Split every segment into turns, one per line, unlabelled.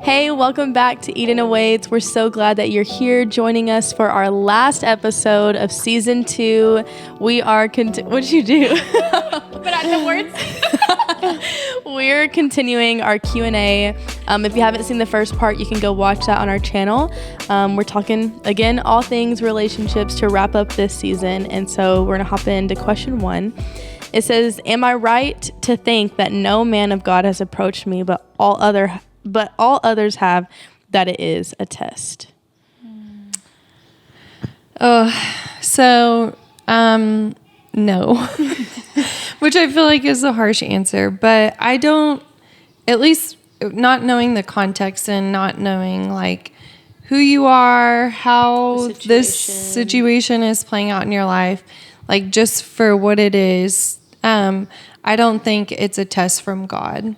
Hey, welcome back to Eden Awaits. We're so glad that you're here joining us for our last episode of season 2. We are what'd you do?
But I know words.
We're continuing our Q&A. If you haven't seen the first part, you can go watch that on our channel. We're talking, again, all things relationships to wrap up this season. And so we're going to hop into question 1. It says, am I right to think that no man of God has approached me, but all others have, that it is a test?
No, which I feel like is a harsh answer, but I don't, at least not knowing the context and not knowing like who you are, how this situation is playing out in your life, like just for what it is, I don't think it's a test from God.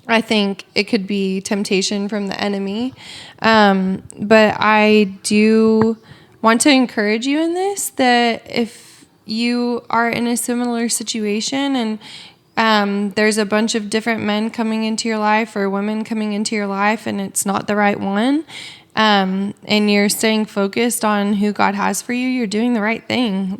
I think it could be temptation from the enemy. But I do want to encourage you in this, that if you are in a similar situation and there's a bunch of different men coming into your life or women coming into your life and it's not the right one, and you're staying focused on who God has for you, you're doing the right thing.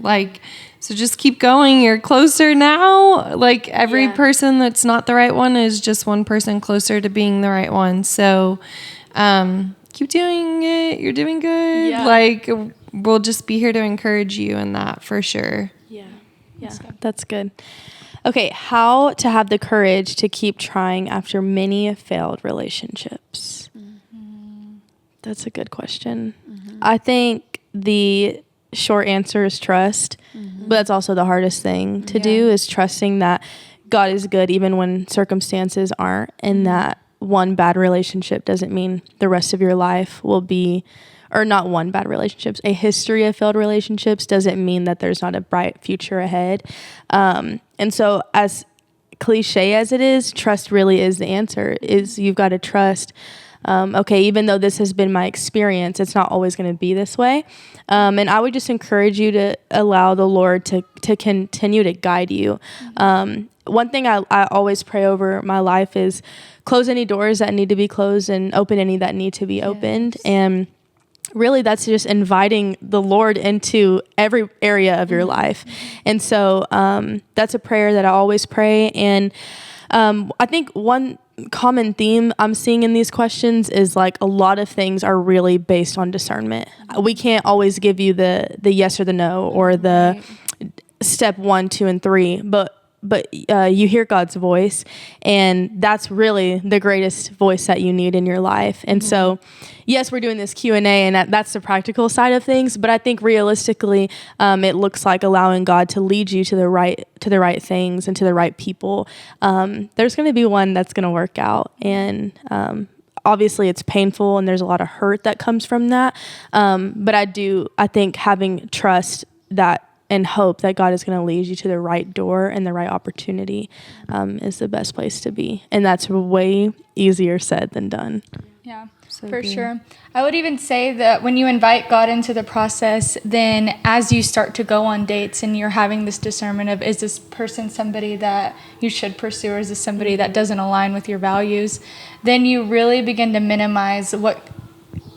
So just keep going. You're closer now. Every person that's not the right one is just one person closer to being the right one. So keep doing it. You're doing good.
Yeah.
We'll just be here to encourage you in that for sure.
Yeah, that's good. Okay, how to have the courage to keep trying after many failed relationships? Mm-hmm. That's a good question. Mm-hmm. I think the short answer is trust, but that's also the hardest thing to do, is trusting that God is good even when circumstances aren't, and that one bad relationship doesn't mean the rest of your life will be, or not one bad relationship, a history of failed relationships doesn't mean that there's not a bright future ahead. And so as cliche as it is, trust really is the answer. Is you've got to trust, okay, even though this has been my experience, it's not always going to be this way. And I would just encourage you to allow the Lord to continue to guide you. One thing I always pray over my life is close any doors that need to be closed and open any that need to be opened. And really that's just inviting the Lord into every area of your life. And so that's a prayer that I always pray. And I think one common theme I'm seeing in these questions is a lot of things are really based on discernment. We can't always give you the yes or the no or the step 1, 2, and 3, but you hear God's voice, and that's really the greatest voice that you need in your life. And so, yes, we're doing this Q&A, and that's the practical side of things. But I think realistically, it looks like allowing God to lead you to the right things and to the right people. There's going to be one that's going to work out, and obviously it's painful, and there's a lot of hurt that comes from that. But I think having trust that and hope that God is going to lead you to the right door and the right opportunity is the best place to be. And that's way easier said than done.
Yeah, for sure. I would even say that when you invite God into the process, then as you start to go on dates and you're having this discernment of, is this person somebody that you should pursue, or is this somebody that doesn't align with your values, then you really begin to minimize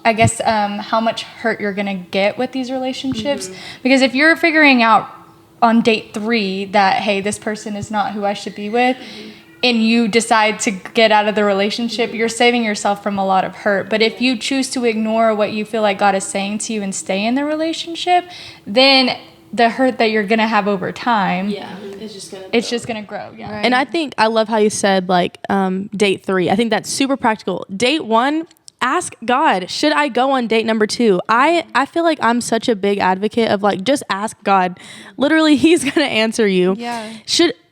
how much hurt you're going to get with these relationships. Because if you're figuring out on date 3 that, hey, this person is not who I should be with, and you decide to get out of the relationship, you're saving yourself from a lot of hurt. But if you choose to ignore what you feel like God is saying to you and stay in the relationship, then the hurt that you're going to have over time, it's just going to grow. Yeah.
Right. And I think I love how you said date 3. I think that's super practical. Date 1, ask God, should I go on date number 2? I feel like I'm such a big advocate of just ask God. Literally, he's going to answer you.
Yeah.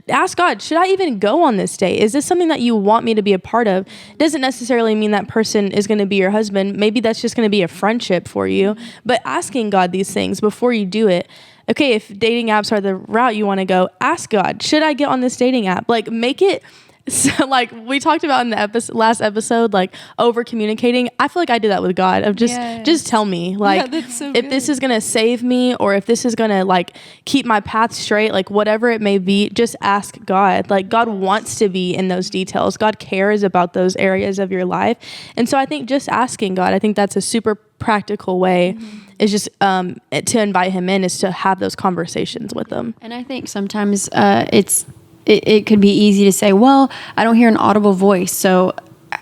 Ask God, should I even go on this date? Is this something that you want me to be a part of? It doesn't necessarily mean that person is going to be your husband. Maybe that's just going to be a friendship for you. But asking God these things before you do it. Okay, if dating apps are the route you want to go, ask God, should I get on this dating app? Make it So, like we talked about in the last episode, like over communicating. I feel like I do that with God of just tell me, like,
that's so
if this is gonna save me or if this is gonna like keep my path straight, like whatever it may be, just ask God. Like God wants to be in those details. God cares about those areas of your life, and so I think just asking God, I think that's a super practical way. Is just to invite Him in, is to have those conversations with Him.
And I think sometimes it could be easy to say, well, I don't hear an audible voice, so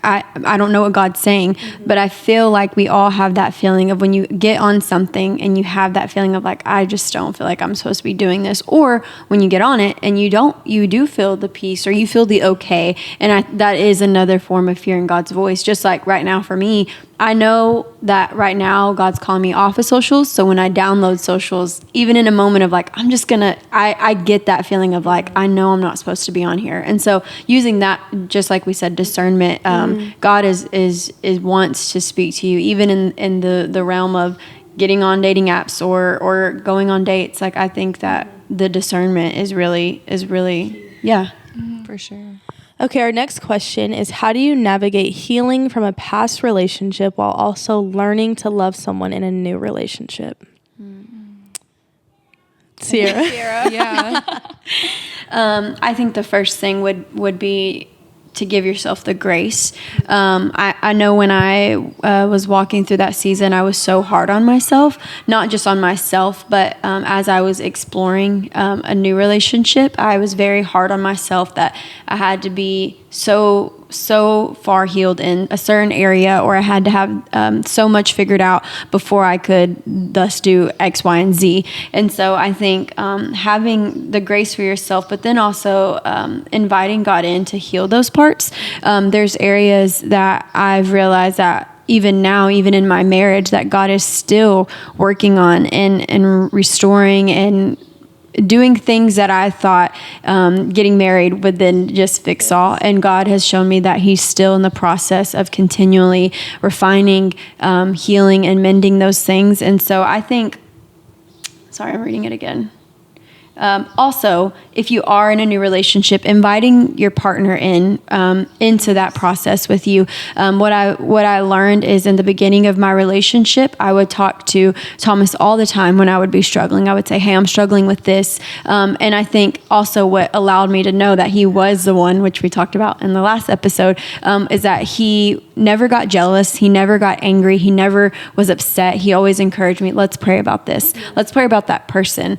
I don't know what God's saying. But I feel like we all have that feeling of when you get on something and you have that feeling of like, I just don't feel like I'm supposed to be doing this. Or when you get on it and you do feel the peace or you feel the okay. And that is another form of hearing God's voice. Just like right now for me, I know that right now God's calling me off of socials. So when I download socials, even in a moment of like, I'm just gonna, I get that feeling of like, I know I'm not supposed to be on here. And so using that, just like we said, discernment, God is wants to speak to you, even in the realm of getting on dating apps or going on dates. Like, I think that the discernment is really, yeah.
For sure.
Okay, our next question is, how do you navigate healing from a past relationship while also learning to love someone in a new relationship? Sierra.
Yeah.
I think the first thing would be to give yourself the grace. I know when I was walking through that season, I was so hard on myself, not just on myself, but as I was exploring a new relationship, I was very hard on myself that I had to be so far healed in a certain area, or I had to have so much figured out before I could thus do X, Y, and Z. And so I think having the grace for yourself, but then also inviting God in to heal those parts. There's areas that I've realized that even now, even in my marriage, that God is still working on and restoring and doing things that I thought getting married would then just fix all. And God has shown me that He's still in the process of continually refining, healing, and mending those things. And so I think, sorry, I'm reading it again. Also, if you are in a new relationship, inviting your partner into that process with you. What I learned is in the beginning of my relationship, I would talk to Thomas all the time when I would be struggling. I would say, hey, I'm struggling with this. And I think also what allowed me to know that he was the one, which we talked about in the last episode, is that he never got jealous. He never got angry. He never was upset. He always encouraged me, let's pray about this. Let's pray about that person.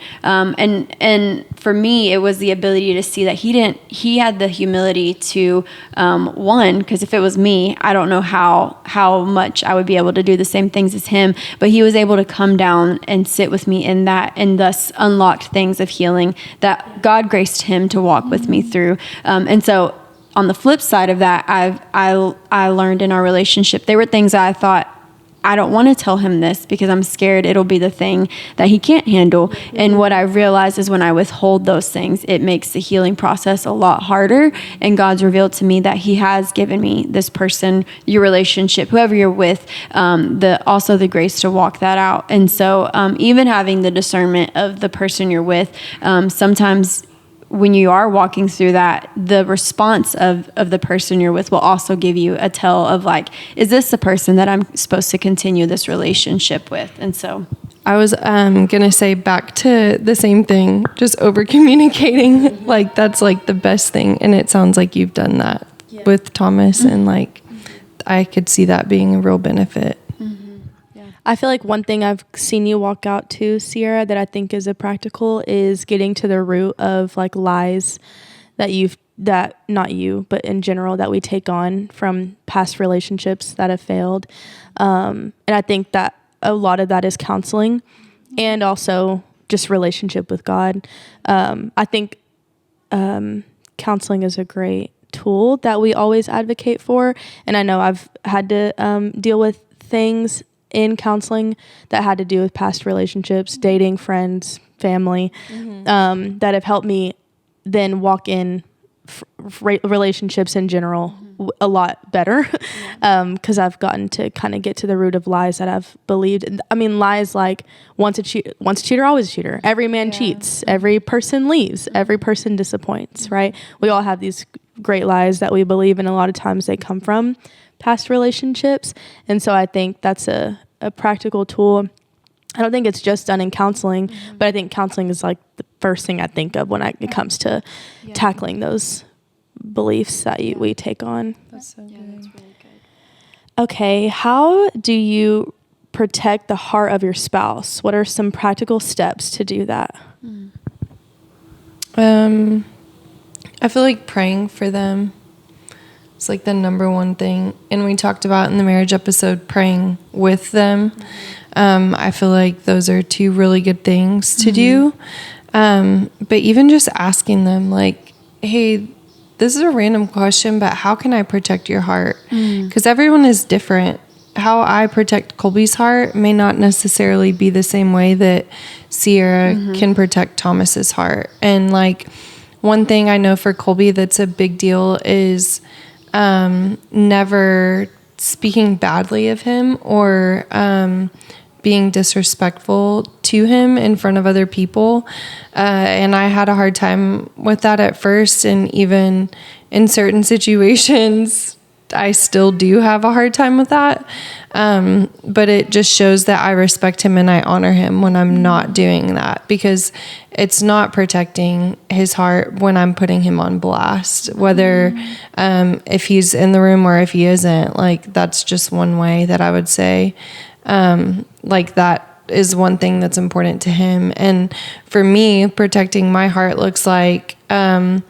And for me, it was the ability to see that he had the humility to, because if it was me, I don't know how much I would be able to do the same things as him, but he was able to come down and sit with me in that, and thus unlocked things of healing that God graced him to walk with me through. And so on the flip side of that, I learned in our relationship, there were things that I thought, I don't want to tell him this because I'm scared it'll be the thing that he can't handle. And what I realized is when I withhold those things, it makes the healing process a lot harder. And God's revealed to me that He has given me this person, your relationship, whoever you're with, also the grace to walk that out. And so even having the discernment of the person you're with, sometimes when you are walking through that, the response of the person you're with will also give you a tell of like, is this the person that I'm supposed to continue this relationship with? And so
I was going to say back to the same thing, just over communicating. Like that's like the best thing. And it sounds like you've done that with Thomas. And like, I could see that being a real benefit.
I feel like one thing I've seen you walk out to, Sierra, that I think is a practical is getting to the root of like lies that not you, but in general that we take on from past relationships that have failed. And I think that a lot of that is counseling and also just relationship with God. I think counseling is a great tool that we always advocate for. And I know I've had to deal with things in counseling that had to do with past relationships, dating, friends, family, that have helped me then walk in relationships in general a lot better, because I've gotten to kind of get to the root of lies that I've believed. I mean, lies like once a cheater, always a cheater. Every man cheats. Every person leaves. Every person disappoints, right? We all have these great lies that we believe, and a lot of times they come from past relationships. And so I think that's a practical tool. I don't think it's just done in counseling, but I think counseling is like the first thing I think of when it comes to tackling those beliefs that we take on.
That's so good.
That's really good.
Okay, how do you protect the heart of your spouse? What are some practical steps to do that?
I feel like praying for them is like the number one thing. And we talked about in the marriage episode, praying with them. I feel like those are two really good things to do. But even just asking them like, hey, this is a random question, but how can I protect your heart? Because everyone is different. How I protect Colby's heart may not necessarily be the same way that Sierra can protect Thomas's heart. And like one thing I know for Colby that's a big deal is never speaking badly of him or being disrespectful to him in front of other people. And I had a hard time with that at first. And even in certain situations, I still do have a hard time with that. But it just shows that I respect him and I honor him when I'm not doing that, because it's not protecting his heart when I'm putting him on blast, whether if he's in the room or if he isn't. Like, that's just one way that I would say, like, that is one thing that's important to him. And for me, protecting my heart looks like, I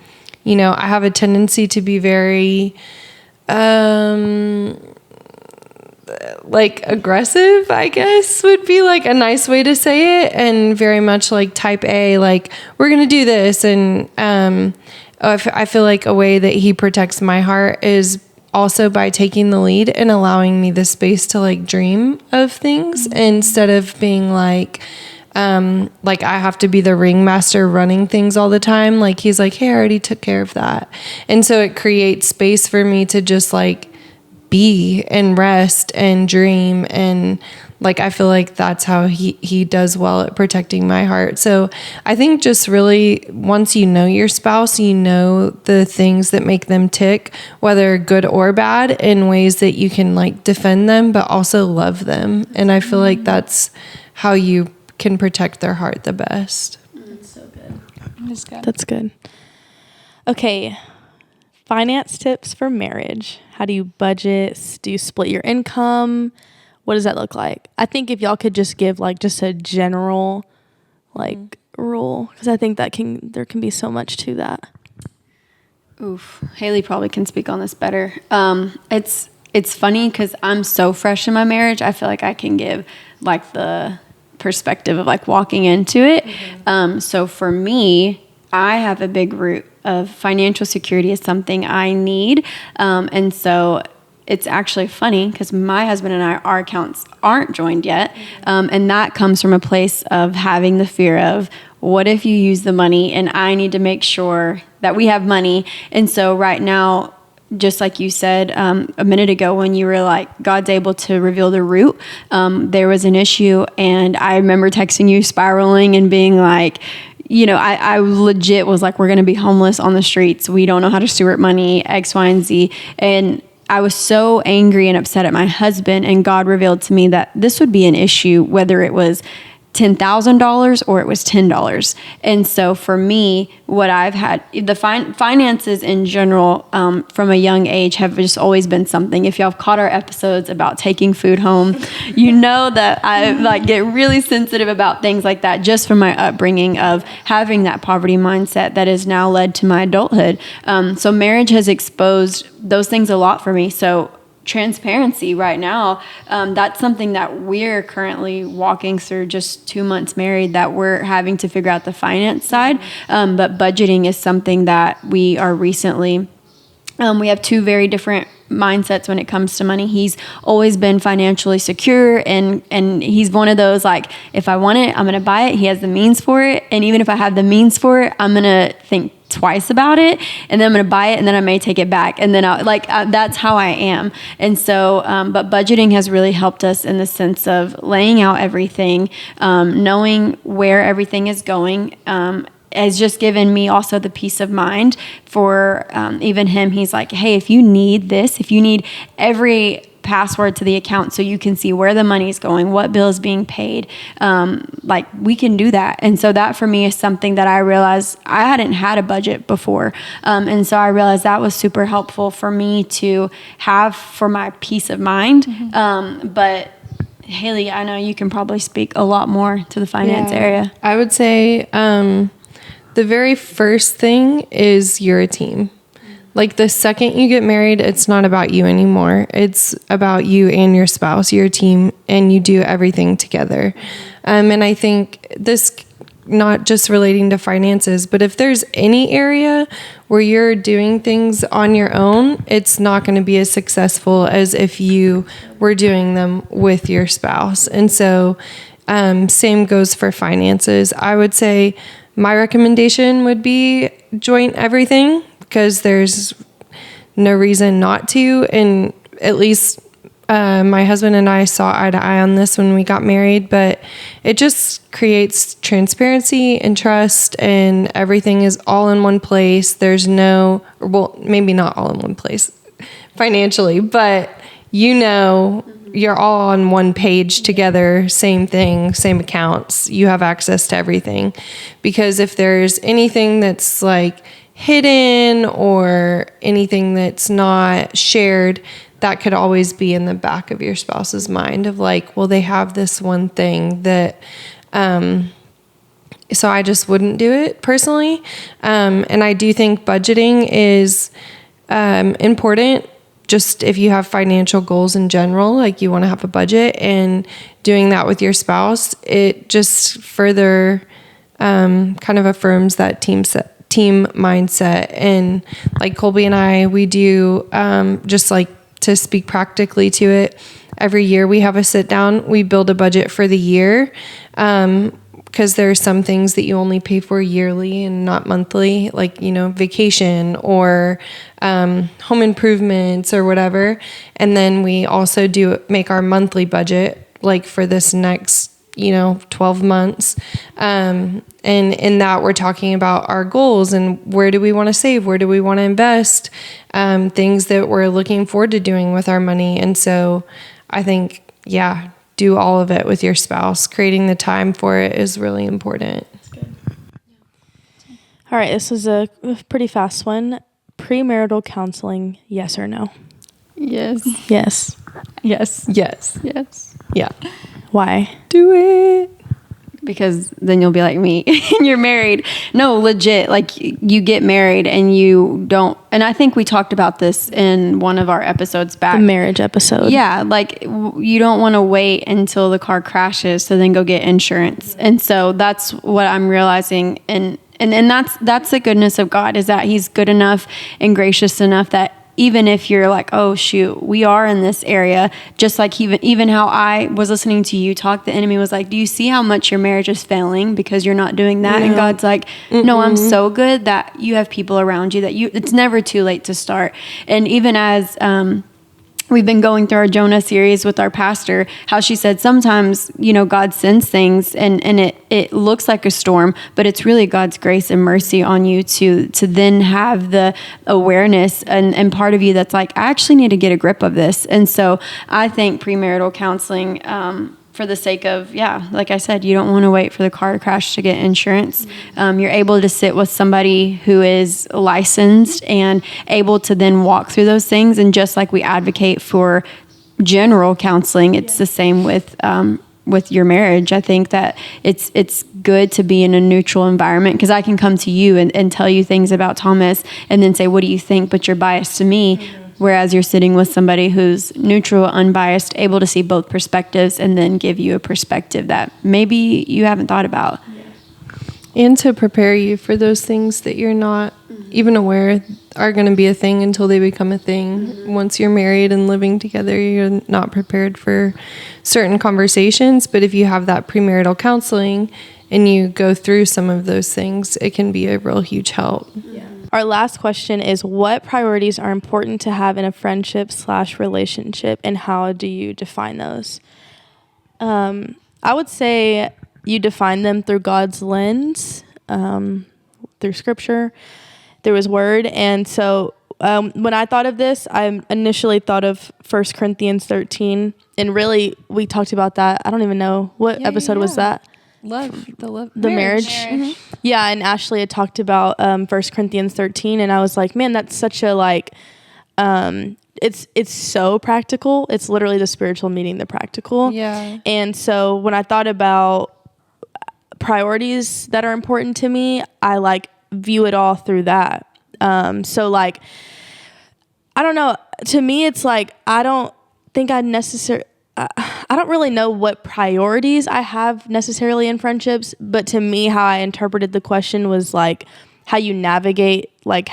have a tendency to be very like aggressive, I guess would be like a nice way to say it, and very much like type A, like we're gonna do this. And I feel like a way that he protects my heart is also by taking the lead and allowing me the space to like dream of things instead of being like I have to be the ringmaster running things all the time. Like, he's like, hey, I already took care of that. And so it creates space for me to just like be and rest and dream. And like, I feel like that's how he does well at protecting my heart. So I think just really, once you know your spouse, you know the things that make them tick, whether good or bad, in ways that you can like defend them, but also love them. And I feel like that's how you can protect their heart the best.
That's so good.
That's good. Okay. Finance tips for marriage. How do you budget? Do you split your income? What does that look like? I think if y'all could just give like just a general like rule, because I think there can be so much to that.
Oof. Haley probably can speak on this better. It's funny because I'm so fresh in my marriage. I feel like I can give like the perspective of like walking into it. So for me, I have a big root of financial security is something I need. And so it's actually funny because my husband and I, our accounts aren't joined yet. And that comes from a place of having the fear of, what if you use the money and I need to make sure that we have money? And so right now, just like you said a minute ago, when you were like, God's able to reveal the root, there was an issue. And I remember texting you, spiraling and being like, I legit was like, we're going to be homeless on the streets. We don't know how to steward money, X, Y, and Z. And I was so angry and upset at my husband. And God revealed to me that this would be an issue, whether it was $10,000 or it was $10. And so for me, what I've had, the finances in general, from a young age have just always been something. If y'all have caught our episodes about taking food home, you know that I like get really sensitive about things like that, just from my upbringing of having that poverty mindset that has now led to my adulthood. So marriage has exposed those things a lot for me. So transparency right now, that's something that we're currently walking through, just 2 months married, that we're having to figure out the finance side. But budgeting is something that we are recently, we have two very different mindsets when it comes to money. He's always been financially secure, and he's one of those, like, if I want it, I'm going to buy it. He has the means for it. And even if I have the means for it, I'm going to think twice about it, and then I'm going to buy it, and then I may take it back. And then that's how I am. And so, but budgeting has really helped us in the sense of laying out everything, knowing where everything is going, has just given me also the peace of mind for even him. He's like, hey, if you need this, if you need every password to the account so you can see where the money's going, what bill is being paid, like we can do that. And so that for me is something that I realized I hadn't had a budget before. And so I realized that was super helpful for me to have for my peace of mind. But Haley, I know you can probably speak a lot more to the finance area.
I would say the very first thing is you're a team. Like the second you get married, it's not about you anymore. It's about you and your spouse, your team, and you do everything together. And I think this, not just relating to finances, but if there's any area where you're doing things on your own, it's not going to be as successful as if you were doing them with your spouse. And so same goes for finances. I would say my recommendation would be joint everything, because there's no reason not to. And at least my husband and I saw eye to eye on this when we got married, but it just creates transparency and trust, and everything is all in one place. There's no, well, maybe not all in one place financially, but you're all on one page together, same thing, same accounts. You have access to everything. Because if there's anything that's like hidden or anything that's not shared, that could always be in the back of your spouse's mind of like, well, they have this one thing that, so I just wouldn't do it personally. And I do think budgeting is important. Just if you have financial goals in general, like you want to have a budget, and doing that with your spouse, it just further kind of affirms that team mindset. And like Colby and I, we do just like to speak practically to it. Every year we have a sit down, we build a budget for the year. Because there are some things that you only pay for yearly and not monthly, like, vacation or home improvements or whatever. And then we also make our monthly budget, like for this next, 12 months. And in that, we're talking about our goals and where do we want to save? Where do we want to invest? Things that we're looking forward to doing with our money. And so I think, do all of it with your spouse. Creating the time for it is really important.
That's good. All right, this is a pretty fast one. Premarital counseling, yes or no?
Yes.
Yes.
Yes.
Yes.
Yes.
Yeah.
Why?
Do it.
Because then you'll be like me and you're married. No, legit. Like you get married and you don't. And I think we talked about this in one of our episodes back.
The marriage episode.
Yeah. Like you don't want to wait until the car crashes to then go get insurance. And so that's what I'm realizing. And that's the goodness of God, is that he's good enough and gracious enough that even if you're like, oh shoot, we are in this area, just like even how I was listening to you talk, the enemy was like, do you see how much your marriage is failing because you're not doing that? Yeah. And God's like, no, I'm so good that you have people around you that it's never too late to start. And even as we've been going through our Jonah series with our pastor, how she said sometimes, God sends things and it looks like a storm, but it's really God's grace and mercy on you to then have the awareness and part of you that's like, I actually need to get a grip of this. And so I think premarital counseling, for the sake of, like I said, you don't want to wait for the car to crash to get insurance. You're able to sit with somebody who is licensed and able to then walk through those things. And just like we advocate for general counseling, it's the same with your marriage. I think that it's good to be in a neutral environment, because I can come to you and tell you things about Thomas and then say, what do you think? But you're biased to me. Whereas you're sitting with somebody who's neutral, unbiased, able to see both perspectives and then give you a perspective that maybe you haven't thought about.
And to prepare you for those things that you're not even aware are going to be a thing until they become a thing. Once you're married and living together, you're not prepared for certain conversations. But if you have that premarital counseling and you go through some of those things, it can be a real huge help.
Yeah. Our last question is, what priorities are important to have in a friendship/relationship, and how do you define those? I would say you define them through God's lens. through scripture, through his word. And so when I thought of this, I initially thought of 1 Corinthians 13. And really, we talked about that. I don't even know. What episode was that?
The
marriage.
Marriage.
Yeah, and Ashley had talked about 1 Corinthians 13. And I was like, man, that's such a like... it's so practical. It's literally the spiritual meeting the practical.
Yeah.
And so when I thought about priorities that are important to me, I like view it all through that. So like, I don't know. To me, it's like, I don't think I don't really know what priorities I have necessarily in friendships, but to me, how I interpreted the question was like how you navigate like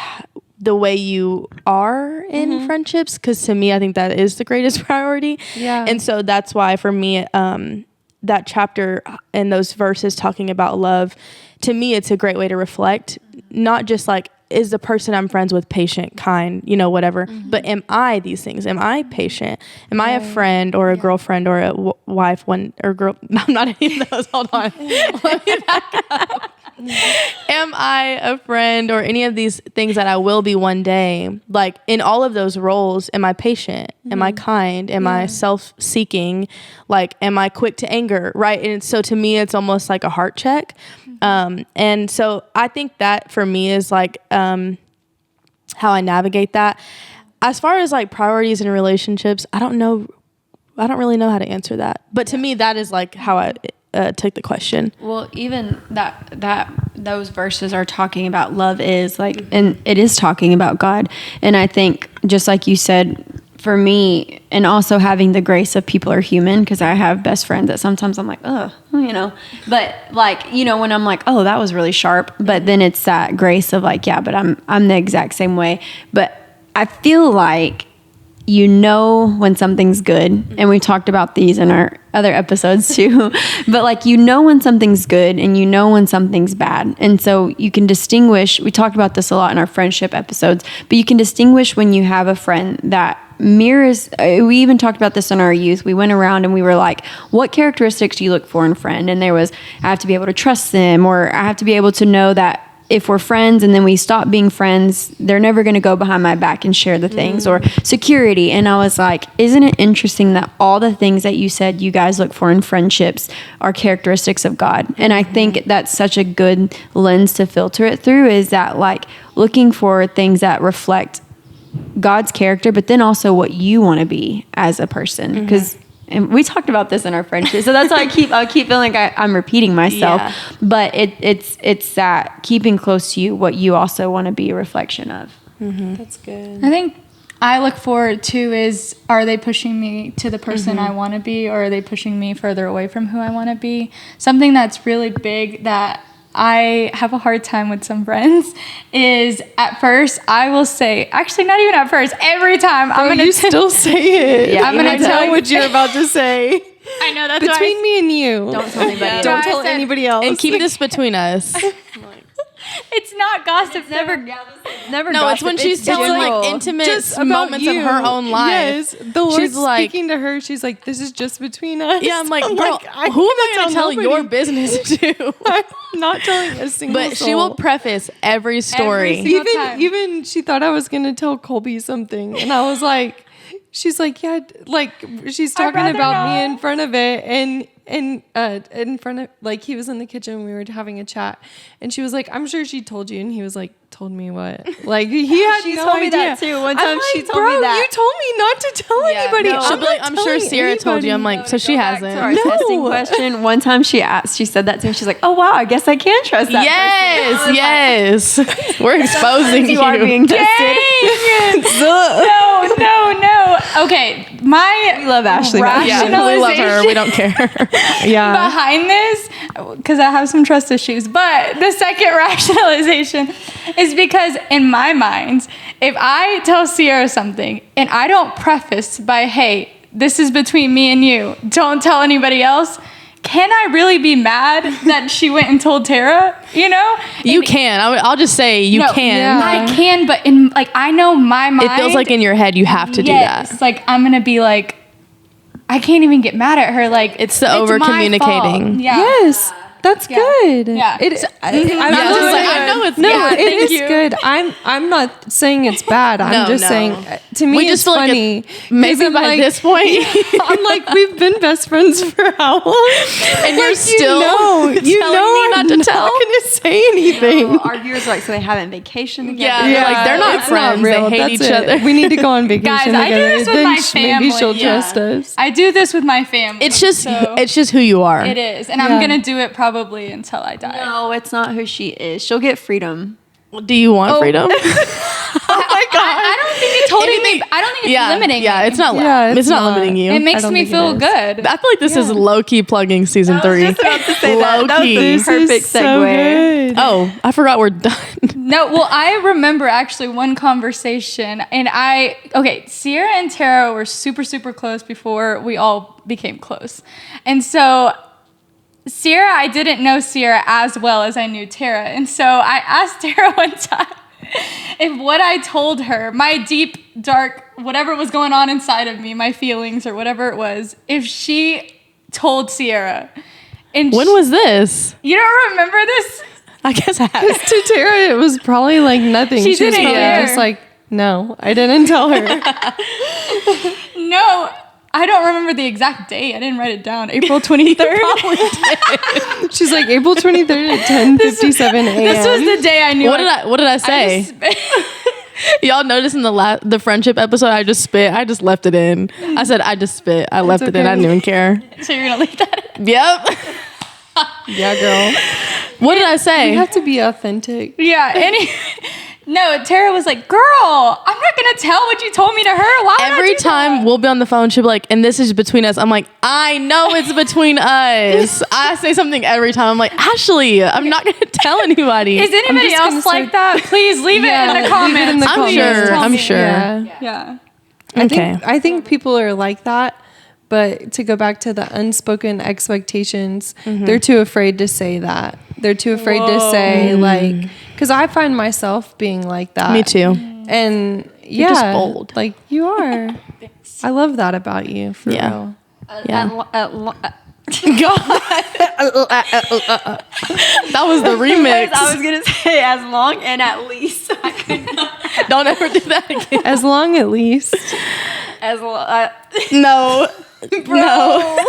the way you are in friendships. Cause to me, I think that is the greatest priority.
Yeah.
And so that's why for me, that chapter and those verses talking about love, to me, it's a great way to reflect, not just like, is the person I'm friends with patient, kind, you know, whatever, but am I these things? Am I patient? Am I a friend or a girlfriend or a wife or girl? I'm not any of those. Hold on. Let me back up. Am I a friend or any of these things that I will be one day? Like in all of those roles, am I patient? Am I kind? Am I self-seeking? Like, am I quick to anger? Right. And so to me, it's almost like a heart check. And so I think that for me is like, how I navigate that. As far as like priorities in relationships, I don't really know how to answer that. But to me, that is like how I took the question.
Well, even that those verses are talking about love is like, and it is talking about God. And I think just like you said, for me, and also having the grace of people are human, because I have best friends that sometimes I'm like, oh, you know, but like, you know, when I'm like, oh, that was really sharp, but then it's that grace of like, yeah, but I'm the exact same way. But I feel like, you know, when something's good, and we talked about these in our other episodes too, but like, you know, when something's good and you know when something's bad. And so you can distinguish, we talked about this a lot in our friendship episodes, but you can distinguish when you have a friend that mirrors, we even talked about this in our youth. We went around and we were like, what characteristics do you look for in a friend? And there was, I have to be able to trust them, or I have to be able to know that if we're friends and then we stop being friends, they're never going to go behind my back and share the things, or security. And I was like, isn't it interesting that all the things that you said you guys look for in friendships are characteristics of God? And I think that's such a good lens to filter it through, is that like looking for things that reflect God's character, but then also what you want to be as a person. Because and we talked about this in our friendship, so that's why I keep feeling like I'm repeating myself.
Yeah.
But it's that keeping close to you what you also want to be a reflection of.
That's good.
I think I look forward to is, are they pushing me to the person I want to be, or are they pushing me further away from who I want to be? Something that's really big that I have a hard time with some friends is, at first I will say, actually not even at first, every time I'm going to
still say it.
Yeah,
I'm going to tell you
what you're about to say.
I know that's
Between me and you.
Don't tell anybody else.
Don't
I
tell
said-
anybody else.
And keep this between us.
it's not gossip.
It's never
No, it's
gossip.
when she's telling
general.
like intimate
Just about
moments
you.
of her own life.
Yes, the Lord's
She's like,
speaking to her. She's like, "This is just between us."
yeah, I'm like, girl,
I
who am I
can't
going to tell
nobody.
your business to?
I'm not telling a single
But
soul.
she will preface every story.
single time.
even she thought I was gonna tell Colby something, and I was like, she's like, yeah, like she's
I'd
talking
rather
about me
not.
in front of it, and in front of, like, he was in the kitchen, we were having a chat, and she was like, I'm sure she told you, and he was like, told me what? Like, he had
She
no
told me
idea.
that too. One time
I'm
she
like,
told me
bro,
that.
you told me not to tell
Yeah,
anybody.
no.
She'll be like,
not
I'm sure
telling
Sierra told you. I'm
anybody.
like, so she hasn't.
To our testing question. One time she said that to me. She's like, oh wow, I guess I can trust that person.
Yes. We're exposing
You are being tested.
No. Okay,
We love Ashley. by the way.
Yeah, we love her. We don't care.
Yeah.
behind this, because I have some trust issues, but the second rationalization is because in my mind, if I tell Sierra something and I don't preface by, hey, this is between me and you, don't tell anybody else, can I really be mad that she went and told Tara? You know?
You can. I'll just say you
No,
can.
Yeah.
I can, but in like, I know my mind.
It feels like in your head you have to do
yes,
that.
like I'm gonna be like, I can't even get mad at her. Like
It's the
my
over-communicating.
fault. Yeah.
Yes. That's
Yeah.
good.
Yeah.
It, I know it's
No,
it
thank
is
you.
good. I'm not saying it's bad. I'm
No,
just
no.
saying to me
We
it's
just feel like
funny.
maybe
'Cause I'm
by
like-
this point,
I'm like, we've been best friends for how long?
and you're
Like,
still
you
telling
know
me not
I'm
to
not
tell.
gonna say anything.
So our viewers are like, so they haven't vacation together.
Yeah, they're like, they're not
it's
friends.
real.
They hate
That's
each
it.
other.
We need to go on vacation
Guys, I do
together.
this with
Then
my
maybe
family.
she'll
Yeah.
trust us.
I do this with my family.
It's just
so
it's just who you are.
it is, and
Yeah.
I'm gonna do it probably until I die.
No, it's not who she is. She'll get freedom.
Do you want freedom?
I don't think it's holding me. I don't think it's limiting
Yeah,
me.
it's not.
Yeah,
it's
it's
not
not.
limiting you.
It makes
don't
me
think it
feel
is.
good.
I feel like this is low key plugging season 3.
That was
Low-key.
the
This
perfect
is so
segue.
good.
Oh, I forgot we're done.
No, well, I remember actually one conversation, and Sierra and Tara were super, super close before we all became close. And so Sierra, I didn't know Sierra as well as I knew Tara. And so I asked Tara one time if what I told her, my deep, dark, whatever was going on inside of me, my feelings or whatever it was, if she told Sierra. And
When was this?
you don't remember this?
I guess I have.
To Tara, it was probably like nothing.
She
was
didn't
probably
care.
just like, no, I didn't tell her.
No, I don't remember the exact date. I didn't write it down. April 23rd.
She's like April 23rd at 10:57 a.m.
This was the day I knew.
What did I say? Y'all noticed in the friendship episode, I just spit. I just left it in. I said I just spit. I left it in. I didn't even care.
So you're gonna leave that?
Yep.
Yeah, girl.
What did I say?
You have to be authentic.
Yeah. No, Tara was like, "Girl, I'm not gonna tell what you told me to her. Why would I
Every
do
time
that?"
we'll be on the phone, she'll be like, and this is between us. I'm like, I know it's between us. I say something every time. I'm like, Ashley, I'm not going to tell anybody.
Is anybody
just gonna
else like
start-
that? Please leave it in the
leave it
comments.
in the
I'm
comments.
sure.
Tell
I'm
me.
sure.
Yeah.
Yeah.
I think people are like that, but to go back to the unspoken expectations, they're too afraid to say that. They're too afraid to say like, because I find myself being like that.
Me too.
And
You're just bold.
like you are. I love that about you. For
Yeah.
real.
Yeah. That was the remix.
I was gonna say as long and at least.
Don't ever do that again.
As long at least.
As long.
No. No.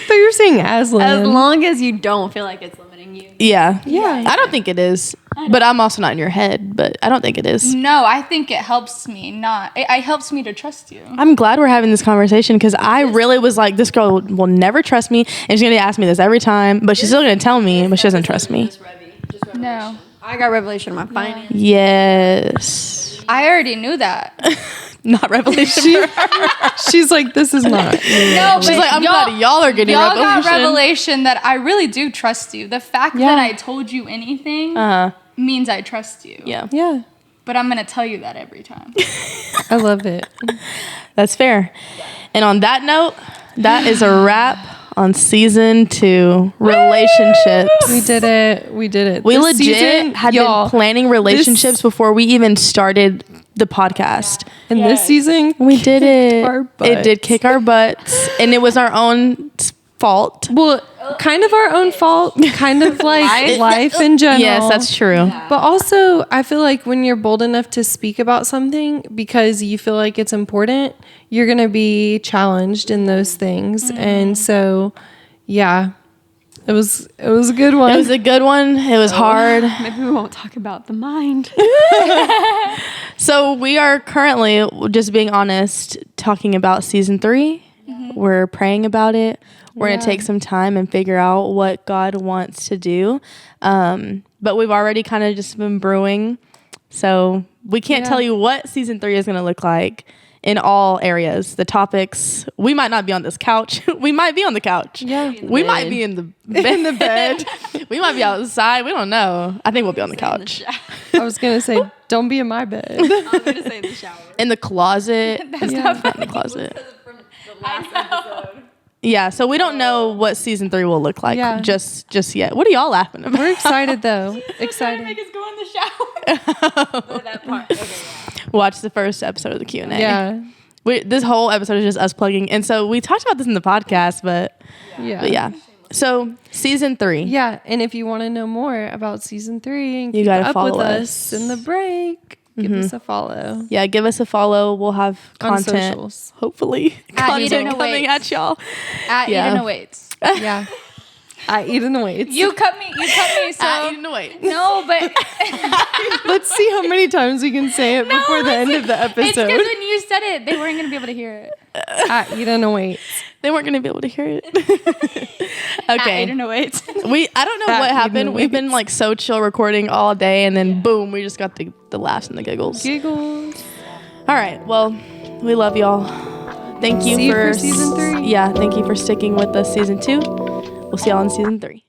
But you're saying Aslan.
As long as you don't feel like it's limiting you.
Yeah.
Yeah.
I don't think it is. But I'm also not in your head. But I don't think it is.
No, I think it helps me. It helps me to trust you.
I'm glad we're having this conversation because I really was like, this girl will never trust me. And she's going to ask me this every time. But she's still going to tell me. But she doesn't trust me.
No,
I got revelation on my finance.
Yes.
I already knew that.
Not revelation for her.
She's like, this is not.
No,
She's like, I'm glad y'all are getting
y'all got
revelation.
revelation that I really do trust you. The fact
Yeah.
that I told you anything means I trust you.
Yeah.
Yeah.
But I'm gonna tell you that every time.
I love it.
That's fair. And on that note, that is a wrap on season 2 relationships.
We did it. We did it.
We
This
legit
season,
had
y'all,
been planning relationships before we even started the podcast.
And this season,
We did it.
our
It did
butts.
kick our butts. And it was our own fault.
well, kind of our own fault, kind of like life in general.
Yes, that's true.
But also, I feel like when you're bold enough to speak about something because you feel like it's important, you're going to be challenged in those things. And so, yeah, it was a good one.
It was a good one. It was hard.
Maybe we won't talk about the mind.
So we are currently, just being honest, talking about season 3. We're praying about it. We're going to take some time and figure out what God wants to do. But we've already kind of just been brewing. So we can't tell you what season 3 is going to look like in all areas. The topics, we might not be on this couch. We might be on the couch.
Yeah.
We might be in the bed. We might be outside. We don't know. I think we'll be on the couch.
I was going to say, don't be in my bed.
I was gonna say in the shower.
In the closet.
Yeah.
In the closet. Yeah, so we don't know what season 3 will look like just yet. What are y'all laughing about?
We're excited, though. Excited.
Make us go in the shower.
That part. Okay, yeah.
Watch the first episode of the Q&A.
Yeah.
This whole episode is just us plugging. And so we talked about this in the podcast, but yeah. So season 3.
Yeah, and if you want to know more about season 3 and
You
keep
gotta
up
follow
with
us.
us in the break, give us a follow.
Yeah, give us a follow. We'll have
On
content.
socials.
Hopefully.
At Eden
Content coming
Awaits.
at y'all.
At
Yeah.
Eden Awaits.
Yeah. I eat in the weights.
You cut me. So
At Eden Awaits.
no, but
Let's see how many times we can say it before the end of the
it's because
episode.
when you said it, they weren't gonna be able to hear it.
I eat in the weights.
They weren't going to be able to hear it.
At
Okay.
Eden Awaits.
I don't know
At
what
Eden
happened. We've been
Awaits.
like so chill recording all day, and then boom, we just got the laughs and the giggles.
Giggles.
All right. Well, we love y'all. Thank you
See you
for
for season 3.
Yeah, thank you for sticking with us season 2. We'll see y'all in season 3.